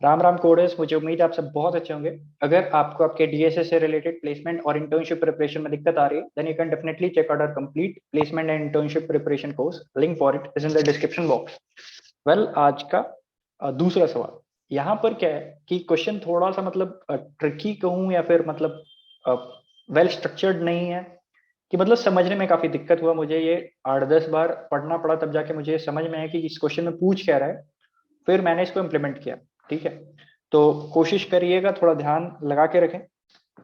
Ram Ram coders, मुझे उम्मीद है आप सब बहुत अच्छे होंगे। अगर आपको आपके डीएसए से रिलेटेड प्लेसमेंट और इंटर्नशिप प्रिपरेशन में दिक्कत आ रही है, then you can definitely check out our complete placement and internship preparation course. Link for it is in the description box. Well, आज का दूसरा सवाल यहाँ पर क्या है कि क्वेश्चन थोड़ा सा मतलब ट्रिकी कहूँ या फिर मतलब वेल स्ट्रक्चर्ड नहीं है, कि मतलब समझने में काफी दिक्कत हुआ मुझे। ये 8-10 बार पढ़ना पड़ा तब जाके मुझे समझ में आया कि इस क्वेश्चन में पूछ क्या रहा है। फिर मैंने इसको इम्प्लीमेंट किया। ठीक है, तो कोशिश करिएगा, थोड़ा ध्यान लगा के रखें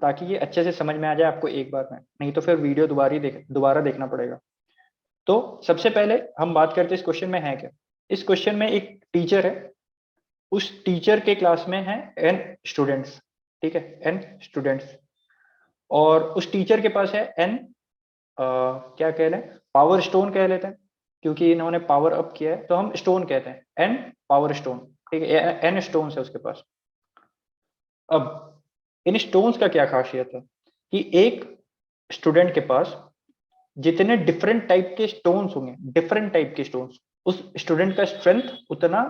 ताकि ये अच्छे से समझ में आ जाए आपको एक बार में, नहीं तो फिर वीडियो दोबारा देखना पड़ेगा। तो सबसे पहले हम बात करते हैं इस क्वेश्चन में है क्या। इस क्वेश्चन में एक टीचर है, उस टीचर के क्लास में है n स्टूडेंट्स। ठीक है, n स्टूडेंट्स, और उस टीचर के पास है n क्या कह लें, पावर स्टोन कह लेते हैं, क्योंकि इन्होंने पावर अप किया है तो हम स्टोन कहते हैं, n पावर स्टोन। ठीक है, n स्टोन है उसके पास। अब इन स्टोन्स का क्या खासियत है कि एक स्टूडेंट के पास जितने डिफरेंट टाइप के स्टोन्स होंगे, डिफरेंट टाइप के स्टोन्स, उस स्टूडेंट का स्ट्रेंथ उतना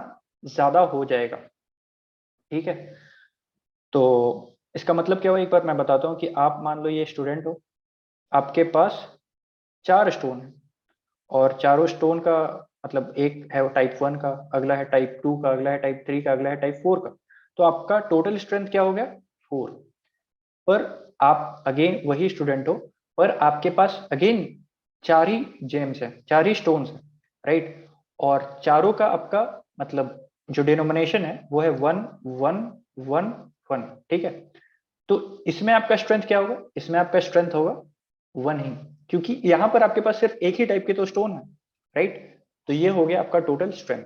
ज्यादा हो जाएगा। ठीक है, तो इसका मतलब क्या हुआ, एक बार मैं बताता हूँ कि आप मान लो ये स्टूडेंट हो, आपके पास 4 स्टोन है, और चारों स्टोन का मतलब एक है टाइप 1 का, अगला है टाइप 2 का, अगला है टाइप 3 का, अगला है टाइप 4 का। तो आपका टोटल स्ट्रेंथ क्या हो गया, 4। पर आप अगेन वही स्टूडेंट हो, पर आपके पास अगेन 4 ही जेम्स हैं, 4 ही स्टोन्स हैं, राइट। और चारों का आपका मतलब जो डिनोमिनेशन है वो है 1 1 1 1। ठीक है, तो इसमें आपका स्ट्रेंथ क्या होगा, इसमें आपका स्ट्रेंथ होगा 1 ही, क्योंकि यहाँ पर आपके पास सिर्फ एक ही टाइप के तो स्टोन है, राइट। तो ये हो गया आपका टोटल स्ट्रेंथ।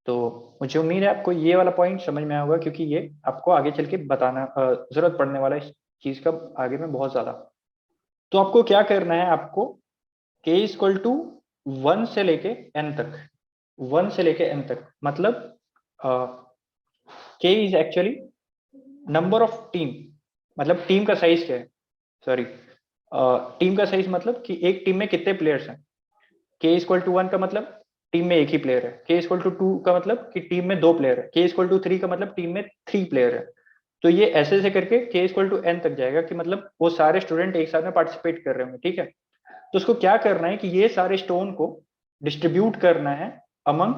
तो मुझे उम्मीद है आपको ये वाला पॉइंट समझ में आया होगा, क्योंकि ये आपको आगे चल के बताना जरूरत पड़ने वाला है इस चीज का आगे में बहुत ज्यादा। तो आपको क्या करना है, आपको k इक्वल टू 1 से लेके n तक, 1 से लेके n तक मतलब k is actually number of team, मतलब टीम का साइज क्या है, सॉरी, टीम का साइज मतलब कि एक टीम में कितने प्लेयर्स हैं। के इक्वल टू 1 का मतलब टीम में एक ही प्लेयर है, के इक्वल टू 2 का मतलब कि टीम में 2 प्लेयर है, के इक्वल टू 3 का मतलब टीम में 3 प्लेयर है। तो ये ऐसे ऐसे करके के इक्वल टू एन तक जाएगा, कि मतलब वो सारे स्टूडेंट एक साथ में पार्टिसिपेट कर रहे होंगे। ठीक है, तो उसको क्या करना है कि ये सारे स्टोन को डिस्ट्रीब्यूट करना है अमंग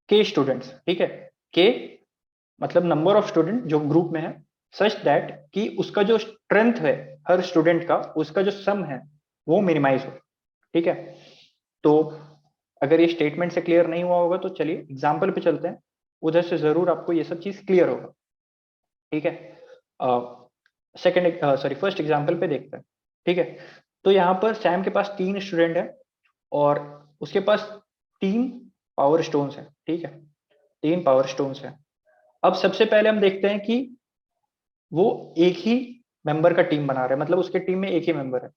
के स्टूडेंट्स। ठीक है, के मतलब नंबर ऑफ स्टूडेंट जो ग्रुप में है, सच दैट कि उसका जो स्ट्रेंथ है हर स्टूडेंट का, उसका जो सम है वो मिनिमाइज हो। ठीक है, तो अगर ये स्टेटमेंट से क्लियर नहीं हुआ होगा तो चलिए एग्जाम्पल पे चलते हैं, उधर से जरूर आपको ये सब चीज क्लियर होगा। ठीक है, सेकंड सॉरी फर्स्ट एग्जाम्पल पे देखते हैं। ठीक है, तो यहाँ पर सैम के पास 3 स्टूडेंट है, और उसके पास 3 पावर स्टोन्स है। ठीक है, 3 पावर स्टोन्स है। अब सबसे पहले हम देखते हैं कि वो एक ही मेंबर का टीम बना रहा है, मतलब उसके टीम में एक ही मेंबर है,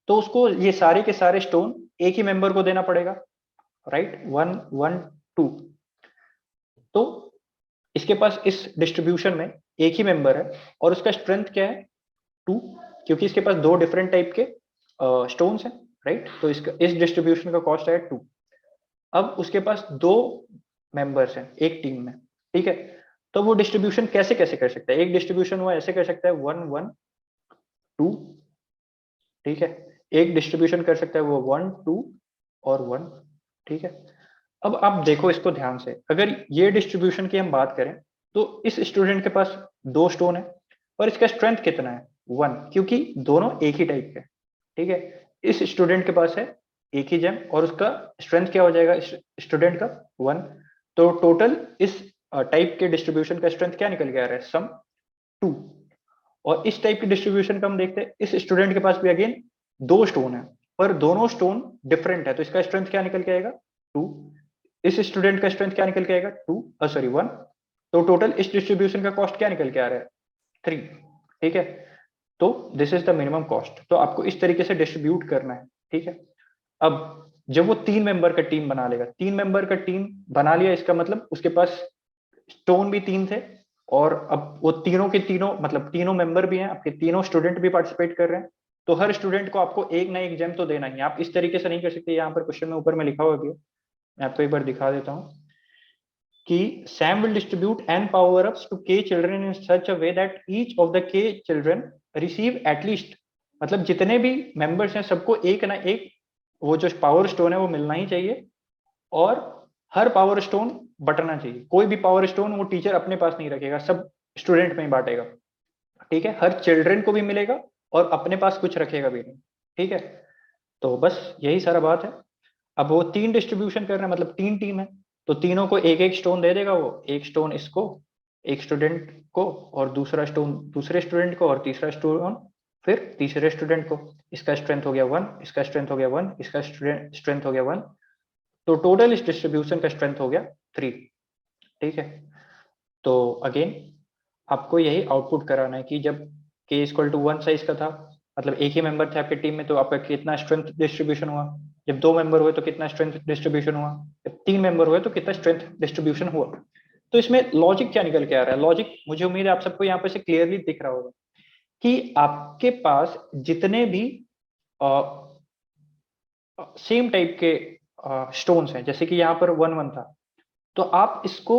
तो उसको ये सारे के सारे स्टोन एक ही मेंबर को देना पड़ेगा, राइट। 1 1 2। तो इसके पास इस डिस्ट्रीब्यूशन में एक ही मेंबर है, और उसका स्ट्रेंथ क्या है, 2, क्योंकि इसके पास 2 डिफरेंट टाइप के स्टोन्स हैं, राइट। तो इसका इस डिस्ट्रीब्यूशन का कॉस्ट है 2। अब उसके पास 2 मेंबर्स हैं एक टीम में। ठीक है, तो वो डिस्ट्रीब्यूशन कैसे कैसे कर सकता है, एक डिस्ट्रीब्यूशन वो ऐसे कर सकता है 1 1 2। ठीक है, एक डिस्ट्रीब्यूशन कर सकता है वो 1 2 और 1। ठीक है, अब आप देखो इसको ध्यान से, अगर ये डिस्ट्रीब्यूशन की हम बात करें तो इस स्टूडेंट के पास 2 स्टोन है, और इसका स्ट्रेंथ कितना है, 1, क्योंकि दोनों एक ही टाइप के। ठीक है, इस स्टूडेंट के पास है एक ही जेम, और उसका स्ट्रेंथ क्या हो जाएगा इस स्टूडेंट का, 1। तो टोटल इस टाइप के डिस्ट्रीब्यूशन का स्ट्रेंथ क्या निकल के आ रहा है, सम 2। और इस टाइप की डिस्ट्रीब्यूशन का हम देखते हैं, इस स्टूडेंट के पास भी अगेन 2 स्टोन है, पर दोनों स्टोन डिफरेंट है, तो इसका स्ट्रेंथ क्या निकल के आएगा, 2। इस स्टूडेंट का स्ट्रेंथ क्या निकल के आएगा, 2 सॉरी 1। तो टोटल इस डिस्ट्रीब्यूशन का कॉस्ट क्या निकल के आ रहा है, 3। ठीक है, तो this is the minimum cost. तो आपको इस तरीके से डिस्ट्रीब्यूट करना है। ठीक है, अब जब वो 3 मेंबर का टीम बना लेगा, 3 मेंबर का टीम बना लिया, इसका मतलब उसके पास स्टोन भी 3 थे, और अब वो तीनों के तीनों मतलब तीनों मेंबर भी हैं आपके, तीनों स्टूडेंट भी पार्टिसिपेट कर रहे हैं, तो हर स्टूडेंट को आपको एक ना एक जेम तो देना ही है। आप इस तरीके से नहीं कर सकते, यहाँ पर क्वेश्चन में ऊपर में लिखा हुआ भी है, मैं आपको एक बार दिखा देता हूँ कि Sam will distribute n power ups to k children in such a way that each of the k children receive at least, मतलब जितने भी मेंबर्स हैं सबको एक ना एक वो जो पावर स्टोन है वो मिलना ही चाहिए, और हर पावर स्टोन बंटना चाहिए। कोई भी पावर स्टोन वो टीचर अपने पास नहीं रखेगा, सब स्टूडेंट में ही बांटेगा। ठीक है, हर चिल्ड्रन को भी मिलेगा और अपने पास कुछ रखेगा भी नहीं। ठीक है, तो बस यही सारा बात है। अब वो 3 डिस्ट्रीब्यूशन कर रहे हैं, मतलब 3 टीम है, तो तीनों को एक एक स्टोन दे देगा वो, एक स्टोन इसको, एक स्टूडेंट को, और दूसरा स्टोन दूसरे स्टूडेंट को, और तीसरा स्टोन फिर तीसरे स्टूडेंट को। इसका स्ट्रेंथ हो गया 1, इसका स्ट्रेंथ हो गया 1, इसका स्ट्रेंथ हो गया 1, तो टोटल इस डिस्ट्रीब्यूशन का स्ट्रेंथ हो गया 3। ठीक है, तो अगेन आपको यही आउटपुट कराना है कि जब k इक्वल टू 1 साइज का था, मतलब एक ही मेंबर थे आपके टीम में, तो आपका कितना स्ट्रेंथ डिस्ट्रीब्यूशन हुआ। जब 2 मेंबर हुए तो कितना स्ट्रेंथ डिस्ट्रीब्यूशन हुआ। जब 3 मेंबर हुए तो कितना स्ट्रेंथ डिस्ट्रीब्यूशन हुआ। तो इसमें लॉजिक क्या निकल के आ रहा है? लॉजिक मुझे उम्मीद है आप सबको यहाँ पे से क्लियरली दिख रहा होगा कि आपके पास जितने भी सेम टाइप के स्टोन्स हैं, जैसे कि यहाँ पर 1 1 था, तो आप इसको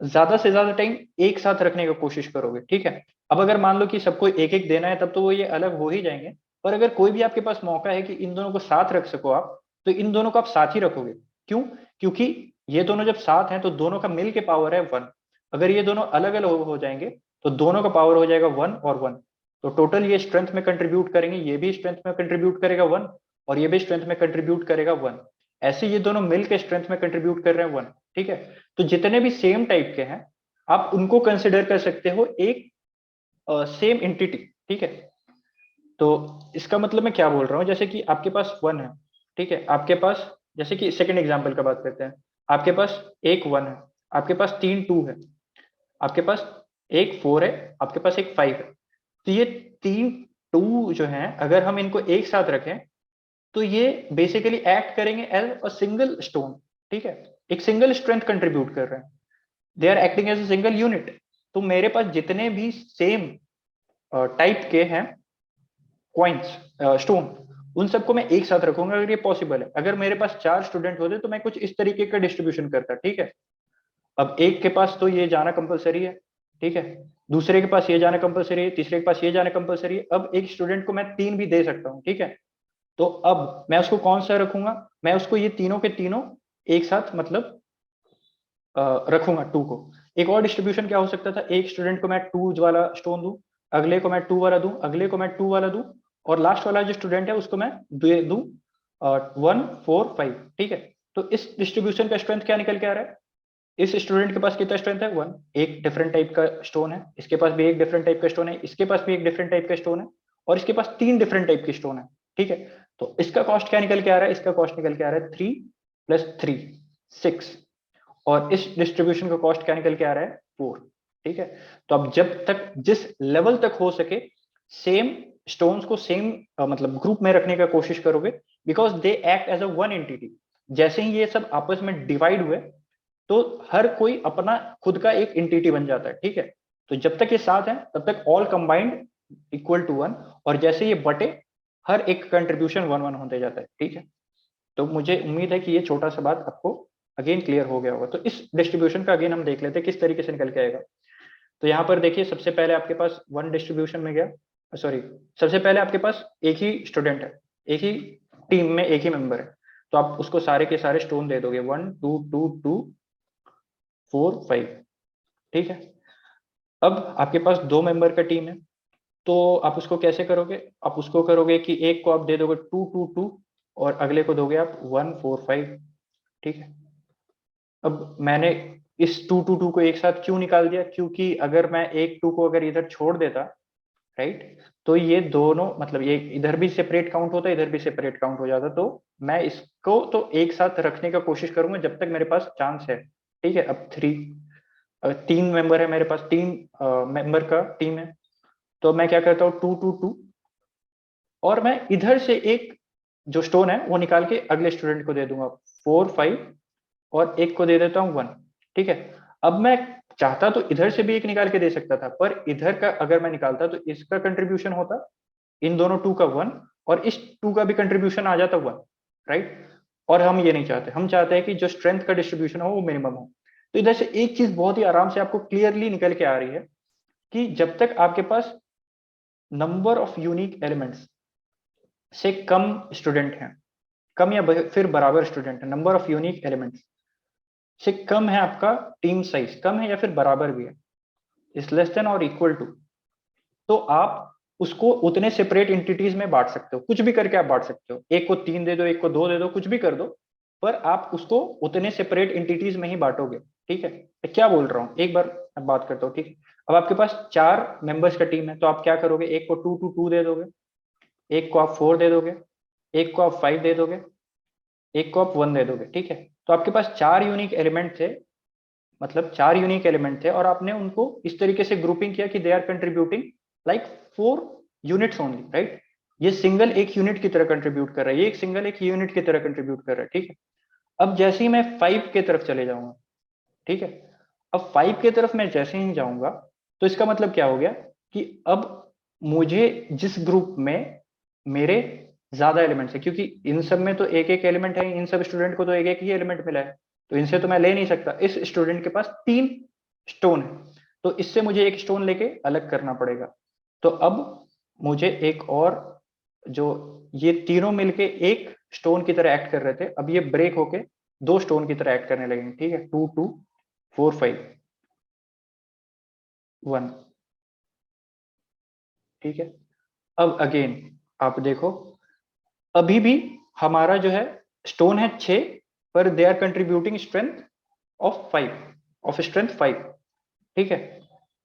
ज्यादा से ज्यादा टाइम एक साथ रखने की कोशिश करोगे। ठीक है, अब अगर मान लो कि सबको एक एक देना है तब तो वो ये अलग हो ही जाएंगे, पर अगर कोई भी आपके पास मौका है कि इन दोनों को साथ रख सको आप, तो इन दोनों को आप साथ ही रखोगे। क्यों? क्योंकि ये दोनों जब साथ हैं तो दोनों का मिल के पावर है 1। अगर ये दोनों अलग अलग हो जाएंगे तो दोनों का पावर हो जाएगा 1 और 1, तो टोटल ये स्ट्रेंथ में कंट्रीब्यूट करेंगे, ये भी स्ट्रेंथ में कंट्रीब्यूट करेगा 1, और ये भी स्ट्रेंथ में कंट्रीब्यूट करेगा 1। ऐसे ये दोनों मिलकर स्ट्रेंथ में कंट्रीब्यूट कर रहे हैं 1। ठीक है, तो जितने भी सेम टाइप के हैं आप उनको कंसिडर कर सकते हो एक सेम एंटिटी। ठीक है, तो इसका मतलब मैं क्या बोल रहा हूँ, जैसे कि आपके पास 1 है, ठीक है, आपके पास, जैसे कि सेकंड एग्जांपल का बात करते हैं, आपके पास एक 1 है, आपके पास 3 2 है, आपके पास एक 4 है, आपके पास एक 5 है। तो ये 3 2 जो है अगर हम इनको एक साथ रखें तो ये बेसिकली एक्ट करेंगे एज अ सिंगल स्टोन। ठीक है, एक सिंगल स्ट्रेंथ कंट्रीब्यूट कर रहे हैं, they are acting as a single unit. तो मेरे पास जितने भी सेम टाइप के हैं क्वाइंस स्टोन, उन सबको मैं एक साथ रखूंगा अगर ये पॉसिबल है। अगर मेरे पास 4 स्टूडेंट होते तो मैं कुछ इस तरीके का डिस्ट्रीब्यूशन करता। ठीक है, अब एक के पास तो ये जाना कंपलसरी है, ठीक है, दूसरे के पास ये जाना कंपलसरी है, तीसरे के पास ये जाना कंपलसरी है। अब एक स्टूडेंट को मैं 3 भी दे सकता हूँ। ठीक है, तो अब मैं उसको कौन सा रखूंगा, मैं उसको ये तीनों के तीनों एक साथ मतलब रखूंगा 2 को। एक और डिस्ट्रीब्यूशन क्या हो सकता था, एक स्टूडेंट को मैं 2 वाला स्टोन दूं, अगले को मैं 2 वाला दूं, अगले को मैं 2 वाला दूं, और लास्ट वाला जो स्टूडेंट है उसको मैं दूं 1 4 5। ठीक है, तो इस डिस्ट्रीब्यूशन का स्ट्रेंथ क्या निकल के आ रहा है, इस स्टूडेंट के पास कितना स्ट्रेंथ है 1, एक डिफरेंट टाइप का स्टोन है, इसके पास भी एक डिफरेंट टाइप का स्टोन है, इसके पास भी एक डिफरेंट टाइप का स्टोन है, और इसके पास 3 डिफरेंट टाइप की स्टोन है। ठीक है, तो इसका कॉस्ट क्या निकल के आ रहा है, इसका कॉस्ट निकल के आ रहा है 3 + 3 6, और इस डिस्ट्रीब्यूशन का कॉस्ट क्या निकल के आ रहा है 4। ठीक है, तो अब जब तक जिस लेवल तक हो सके सेम स्टोन्स को सेम मतलब ग्रुप में रखने का कोशिश करोगे, because they act as a one entity. जैसे ही ये सब आपस में डिवाइड हुए तो हर कोई अपना खुद का एक एंटिटी बन जाता है। ठीक है, तो जब तक ये साथ है तब तक ऑल कंबाइंड इक्वल टू 1, और जैसे ये बटे हर एक कंट्रीब्यूशन 1 1 होते जाता है। ठीक है, तो मुझे उम्मीद है कि ये छोटा सा बात आपको अगेन क्लियर हो गया होगा। तो इस डिस्ट्रीब्यूशन का अगेन हम देख लेते हैं किस तरीके से निकल के आएगा। तो यहाँ पर देखिए सबसे पहले आपके पास 1 डिस्ट्रीब्यूशन में गया, सॉरी, सबसे पहले आपके पास एक ही स्टूडेंट है, एक ही टीम में एक ही मेंबर है, तो आप उसको सारे के सारे स्टोन दे दोगे 1 2 2 2 4 5। ठीक है, अब आपके पास 2 मेंबर का टीम है, तो आप उसको कैसे करोगे, आप उसको करोगे कि एक को आप दे दोगे 2 2 2, और अगले को दोगे आप 1 4 5। ठीक है, अब मैंने इस 2 2 2 को एक साथ क्यों निकाल दिया, क्योंकि अगर मैं एक 2 को अगर इधर छोड़ देता, राइट, तो ये दोनों मतलब ये इधर भी सेपरेट काउंट होता, इधर भी सेपरेट काउंट हो जाता, तो मैं इसको तो एक साथ रखने का कोशिश करूंगा जब तक मेरे पास चांस है। ठीक है, अब 3 मेंबर है मेरे पास, 3 मेंबर का टीम है, तो मैं क्या करता हूँ 2 2 2, और मैं इधर से एक जो स्टोन है वो निकाल के अगले स्टूडेंट को दे दूंगा 4 5, और एक को दे देता हूँ 1। ठीक है, अब मैं चाहता तो इधर से भी एक निकाल के दे सकता था, पर इधर का अगर मैं निकालता तो इसका कंट्रीब्यूशन होता इन दोनों 2 का 1, और इस 2 का भी कंट्रीब्यूशन आ जाता 1, राइट। और हम ये नहीं चाहते, हम चाहते हैं कि जो स्ट्रेंथ का डिस्ट्रीब्यूशन हो वो मिनिमम हो। तो इधर से एक चीज बहुत ही आराम से आपको क्लियरली निकल के आ रही है कि जब तक आपके पास नंबर ऑफ यूनिक एलिमेंट्स से कम स्टूडेंट हैं, कम या फिर बराबर स्टूडेंट है, नंबर ऑफ यूनिक एलिमेंट्स से कम है आपका टीम साइज, कम है या फिर बराबर भी है, इज लेस देन और इक्वल टू, तो आप उसको उतने सेपरेट एंटिटीज में बांट सकते हो, कुछ भी करके आप बांट सकते हो, एक को 3 दे दो, एक को 2 दे दो, कुछ भी कर दो, पर आप उसको उतने सेपरेट एंटिटीज में ही बांटोगे। ठीक है, मैं क्या बोल रहा हूँ एक बार मैं बात करता हूँ। ठीक है, अब आपके पास 4 मेंबर्स का टीम है, तो आप क्या करोगे, एक को 2 2 2 दे दोगे, एक को आप 4 दे दोगे, एक को आप 5 दे दोगे, एक को आप 1 दे दोगे। ठीक है, तो आपके पास 4 यूनिक एलिमेंट थे, मतलब 4 यूनिक एलिमेंट थे, और आपने उनको इस तरीके से ग्रुपिंग किया कि they are contributing like 4 units only, right. ये सिंगल एक यूनिट की तरह कंट्रीब्यूट कर रहा है, ये एक सिंगल एक यूनिट की तरह कंट्रीब्यूट कर रहा है। ठीक है, अब जैसे ही मैं 5 के तरफ चले जाऊंगा, ठीक है, अब 5 के तरफ मैं जैसे ही जाऊंगा, तो इसका मतलब क्या हो गया कि अब मुझे जिस ग्रुप में मेरे ज्यादा एलिमेंट्स है, क्योंकि इन सब में तो एक एक एलिमेंट है, इन सब स्टूडेंट को तो एक एक ही एलिमेंट मिला है, तो इनसे तो मैं ले नहीं सकता, इस स्टूडेंट के पास 3 स्टोन है, तो इससे मुझे एक स्टोन लेके अलग करना पड़ेगा। तो अब मुझे एक और, जो ये तीनों मिलके एक स्टोन की तरह एक्ट कर रहे थे, अब ये ब्रेक होके 2 स्टोन की तरह एक्ट करने लगेंगे। ठीक है, 2 2 4 5 1। ठीक है, अब अगेन आप देखो, अभी भी हमारा जो है स्टोन है 6, पर they are contributing strength of 5, of strength 5। ठीक है,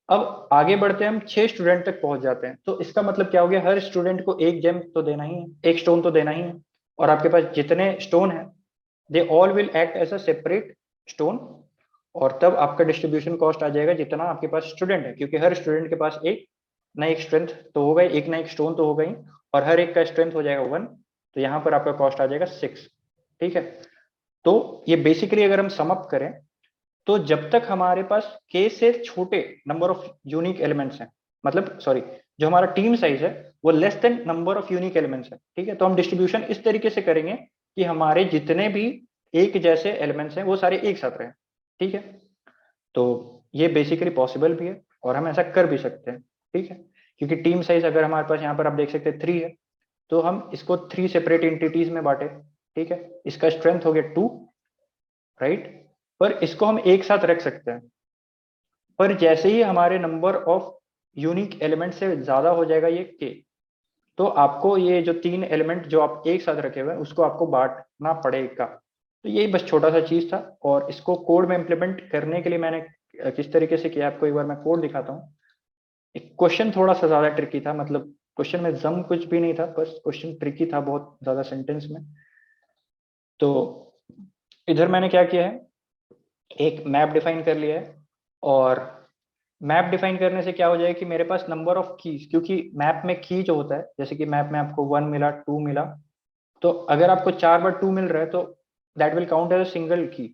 अब आगे बढ़ते हैं, हम 6 स्टूडेंट तक पहुंच जाते हैं, तो इसका मतलब क्या हो गया, हर स्टूडेंट को एक जेम तो देना ही है, एक स्टोन तो देना ही है, और आपके पास जितने स्टोन है they all will act as a separate stone, और तब आपका डिस्ट्रीब्यूशन कॉस्ट आ जाएगा जितना आपके पास स्टूडेंट है, क्योंकि हर स्टूडेंट के पास एक ना एक स्ट्रेंथ तो होगा ही, एक ना एक स्टोन तो होगा ही, और हर एक का स्ट्रेंथ हो जाएगा 1, तो यहाँ पर आपका कॉस्ट आ जाएगा 6। ठीक है, तो ये बेसिकली अगर हम सम अप करें, तो जब तक हमारे पास के से छोटे नंबर ऑफ यूनिक एलिमेंट्स हैं, मतलब सॉरी, जो हमारा टीम साइज है वो less than number of unique elements है, ठीक है, तो हम डिस्ट्रीब्यूशन इस तरीके से करेंगे कि हमारे जितने भी एक जैसे एलिमेंट्स हैं वो सारे एक साथ रहें। ठीक है, तो ये बेसिकली पॉसिबल भी है और हम ऐसा कर भी सकते हैं। ठीक है, क्योंकि टीम साइज अगर हमारे पास यहाँ पर आप देख सकते हैं 3 है, तो हम इसको 3 सेपरेट एंटिटीज में बांटे। ठीक है, इसका स्ट्रेंथ हो गया 2, राइट, पर इसको हम एक साथ रख सकते हैं, पर जैसे ही हमारे नंबर ऑफ यूनिक एलिमेंट से ज्यादा हो जाएगा ये के, तो आपको ये जो 3 एलिमेंट जो आप एक साथ रखे हुए हैं उसको आपको बांटना पड़ेगा। तो यही बस छोटा सा चीज था, और इसको कोड में इंप्लीमेंट करने के लिए मैंने किस तरीके से किया आपको एक बार मैं कोड दिखाता हूँ। एक क्वेश्चन थोड़ा सा ज्यादा ट्रिकी था, मतलब क्वेश्चन में जम कुछ भी नहीं था, बस क्वेश्चन ट्रिकी था बहुत ज्यादा सेंटेंस में। तो इधर मैंने क्या किया है, एक मैप डिफाइन कर लिया है, और मैप डिफाइन करने से क्या हो जाएगा कि मेरे पास नंबर ऑफ कीज, क्योंकि मैप में की जो होता है, जैसे कि मैप में आपको 1 मिला, 2 मिला, तो अगर आपको 4 बार 2 मिल रहा है तो that will count as a single की,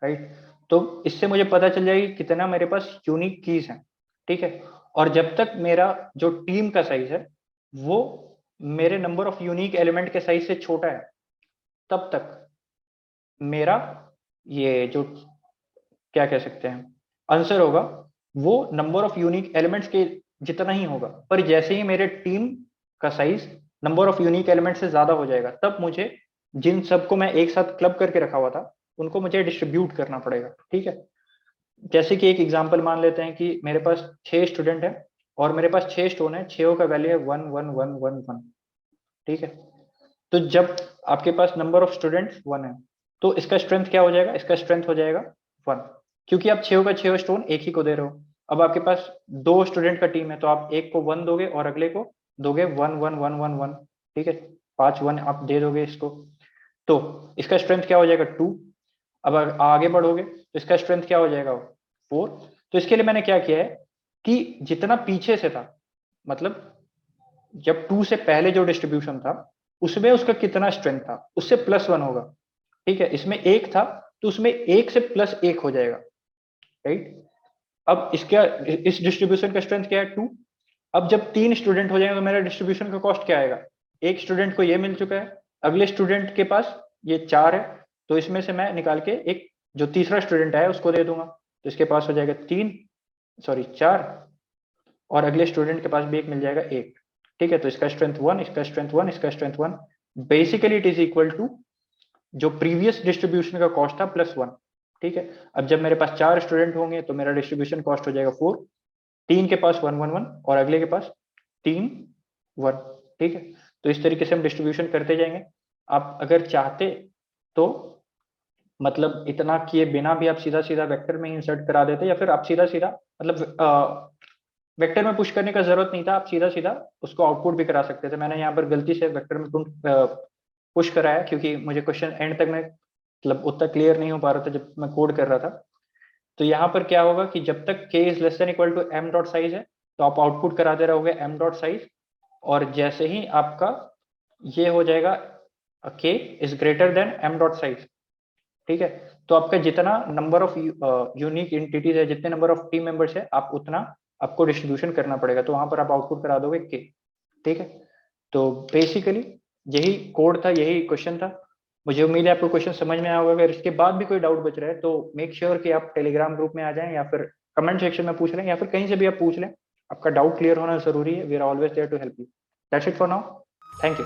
राइट। तो इससे मुझे पता चल जाएगा कि कितना मेरे पास यूनिक कीज हैं। ठीक है, और जब तक मेरा जो टीम का साइज है वो मेरे नंबर ऑफ यूनिक एलिमेंट के साइज से छोटा है, तब तक मेरा ये जो क्या कह सकते हैं आंसर होगा, वो नंबर ऑफ यूनिक एलिमेंट्स के जितना ही होगा, पर जैसे ही मेरे टीम का size number of unique element से ज्यादा हो जाएगा, तब मुझे जिन सबको मैं एक साथ क्लब करके रखा हुआ था उनको मुझे डिस्ट्रीब्यूट करना पड़ेगा। ठीक है, जैसे कि एक एग्जांपल मान लेते हैं कि मेरे पास 6 स्टूडेंट है और मेरे पास 6 स्टोन है, 6 का वैल्यू है 1 1 1 1 1। ठीक है, तो जब आपके पास नंबर ऑफ स्टूडेंट्स 1 है, तो इसका स्ट्रेंथ क्या हो जाएगा, इसका स्ट्रेंथ हो जाएगा 1, क्योंकि आप 6 का 6 स्टोन एक ही को दे रहे हो। अब आपके पास 2 स्टूडेंट का टीम है, तो आप एक को 1 दोगे और अगले को दोगे 1 1 1 1 1। ठीक है, 5 1 आप दे दोगे इसको, तो इसका स्ट्रेंथ क्या हो जाएगा 2। अब आगे बढ़ोगे तो इसका स्ट्रेंथ क्या हो जाएगा 4। तो इसके लिए मैंने क्या किया है कि जितना पीछे से था, मतलब जब 2 से पहले जो डिस्ट्रीब्यूशन था उसमें उसका कितना स्ट्रेंथ था उससे +1 होगा। ठीक है, इसमें 1 था तो उसमें 1 से +1 हो जाएगा, राइट। अब इसका इस डिस्ट्रीब्यूशन का स्ट्रेंथ क्या है 2। अब जब 3 स्टूडेंट हो जाएंगे तो मेरा डिस्ट्रीब्यूशन का कॉस्ट क्या आएगा, एक स्टूडेंट को ये मिल चुका है, अगले स्टूडेंट के पास ये 4 है, तो इसमें से मैं निकाल के एक जो तीसरा स्टूडेंट आया उसको दे दूंगा, तो इसके पास हो जाएगा 4, और अगले स्टूडेंट के पास भी एक मिल जाएगा 1। ठीक है, तो इसका स्ट्रेंथ 1, इसका स्ट्रेंथ 1, इसका strength 1। Basically it is equal to जो प्रीवियस डिस्ट्रीब्यूशन का कॉस्ट था +1। ठीक है, अब जब मेरे पास 4 स्टूडेंट होंगे तो मेरा डिस्ट्रीब्यूशन कॉस्ट हो जाएगा 4, 3 के पास 1 1 1 और अगले के पास 3 1। ठीक है, तो इस तरीके से हम डिस्ट्रीब्यूशन करते जाएंगे। आप अगर चाहते तो मतलब इतना किए बिना भी आप सीधा सीधा वेक्टर में ही इंसर्ट करा देते, या फिर आप सीधा सीधा मतलब वेक्टर में पुश करने का जरूरत नहीं था, आप सीधा सीधा उसको आउटपुट भी करा सकते थे। मैंने यहाँ पर गलती से वेक्टर में पुश कराया क्योंकि मुझे क्वेश्चन एंड तक में मतलब उतना क्लियर नहीं हो पा रहा था जब मैं कोड कर रहा था। तो यहाँ पर क्या होगा कि जब तक k is less than equal to m dot size है तो आप आउटपुट कराते रहोगे m डॉट साइज, और जैसे ही आपका ये हो जाएगा k is greater than m dot size, ठीक है, तो आपका जितना नंबर ऑफ यूनिक एंटिटीज है, जितने नंबर ऑफ टीम मेंबर्स है, आप उतना आपको डिस्ट्रीब्यूशन करना पड़ेगा, तो वहां पर आप आउटपुट करा दोगे k। ठीक है, तो बेसिकली यही कोड था, यही क्वेश्चन था। मुझे उम्मीद है आपको क्वेश्चन समझ में आया होगा। अगर इसके बाद भी कोई डाउट बच रहा है तो मेक श्योर कि आप टेलीग्राम ग्रुप में आ जाएं, या फिर कमेंट सेक्शन में पूछ लें, या फिर कहीं से भी आप पूछ लें। आपका डाउट क्लियर होना जरूरी है। We are always there to help you. That's it for now. Thank you.